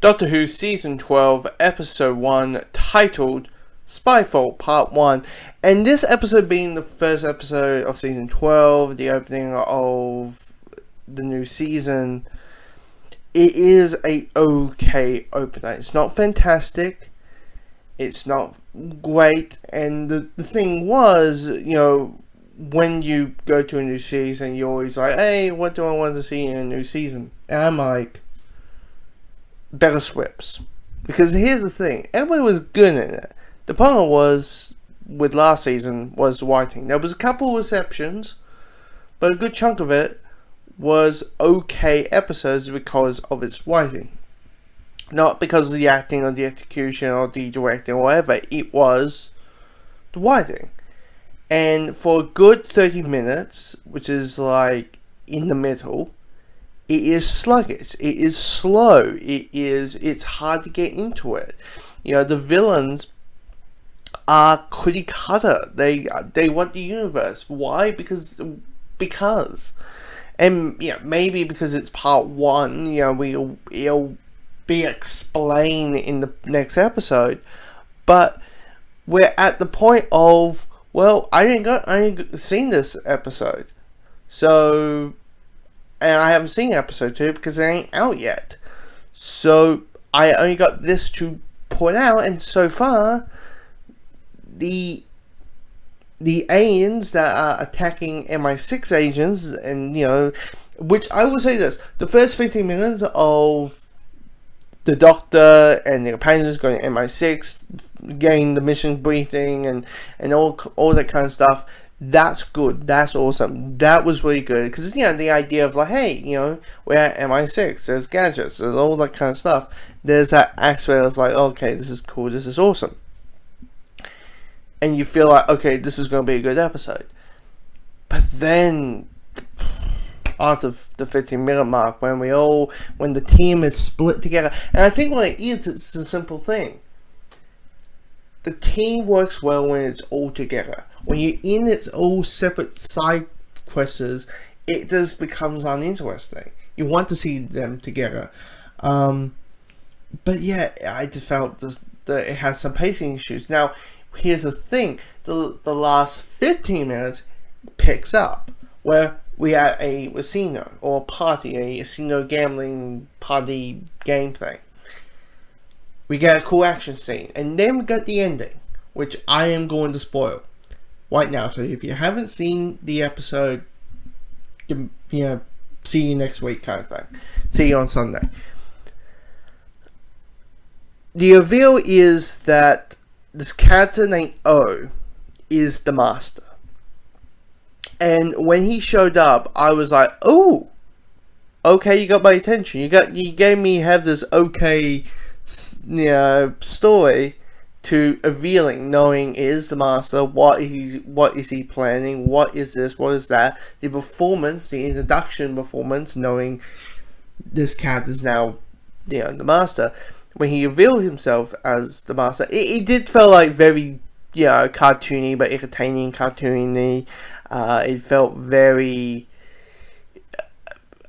Doctor Who Season 12, Episode 1, titled Spyfall Part 1. And this episode being the first episode of Season 12, the opening of the new season, it is a okay opener. It's not fantastic, it's not great, and the thing was, when you go to a new season, you're always like, hey, what do I want to see in a new season? And I'm like, better scripts. Because here's the thing, everybody was good in it. The problem was, with last season, was the writing. There was a couple of receptions, but a good chunk of it was okay episodes because of its writing. Not because of the acting or the execution or the directing or whatever. It was the writing. And for a good 30 minutes, which is like in the middle, it is sluggish. It is slow. It's hard to get into it. The villains are cookie cutter. They want the universe. Why? Because. And maybe because it's part one, it'll be explained in the next episode. But we're at the point of, well, I ain't seen this episode, so, and I haven't seen episode 2 because it ain't out yet. So I only got this to point out, and so far, the aliens that are attacking MI6 agents, and which I will say this: the first 15 minutes of the Doctor and the companions going to MI6, getting the mission briefing and all that kind of stuff, that's good. That's awesome. That was really good, because the idea of like, hey, we're at MI6. There's gadgets. There's all that kind of stuff. There's that aspect of like, okay, this is cool. This is awesome. And you feel like, okay, this is going to be a good episode. But then, after the 15-minute mark, when the team is split together, and I think what it is, it's a simple thing. The team works well when it's all together. When you're in its all separate side quests, it just becomes uninteresting. You want to see them together. But yeah, I just felt that it has some pacing issues. Now, here's the thing, the last 15 minutes picks up, where we are at a casino, or party, a casino gambling party game thing. We get a cool action scene, and then we got the ending, which I am going to spoil right now. So if you haven't seen the episode, see you next week kind of thing. See you on Sunday. The reveal is that this character named O is the Master. And when he showed up, I was like, oh, okay, you got my attention. You gave me have this okay, story to revealing, knowing it is the Master. What is he planning? What is this? What is that? The performance, the introduction performance, knowing this character is now, the Master. When he revealed himself as the Master, it did feel like very, cartoony, but entertaining, cartoony. It felt very,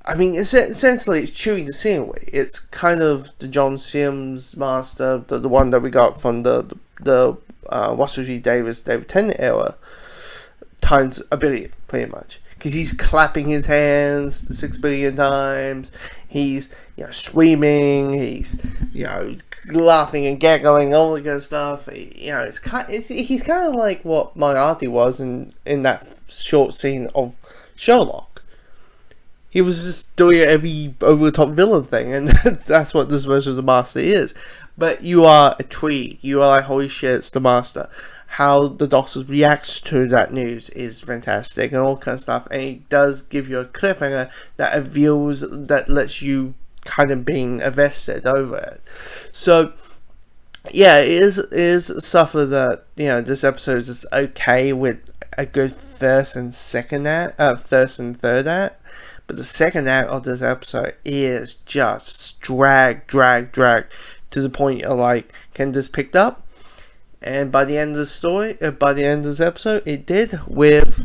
essentially it's chewing the scenery. It's kind of the John Sims Master, the one that we got from the Russell T Davies, David Tennant era, times a billion, pretty much. Because he's clapping his hands 6 billion times. He's screaming. He's laughing and giggling, all that kind of stuff. He's kind of like what Moriarty was in that short scene of Sherlock. He was just doing every over the top villain thing, and that's what this version of the Master is. But you are intrigued. You are like, holy shit, it's the Master. How the Doctor reacts to that news is fantastic, and all kind of stuff. And it does give you a cliffhanger that reveals, that lets you kind of being invested over it. So yeah, it is suffer that this episode is just okay with a good first and third act. But the second act of this episode is just drag to the point of like, can this picked up? And by the end of the story, by the end of this episode, it did, with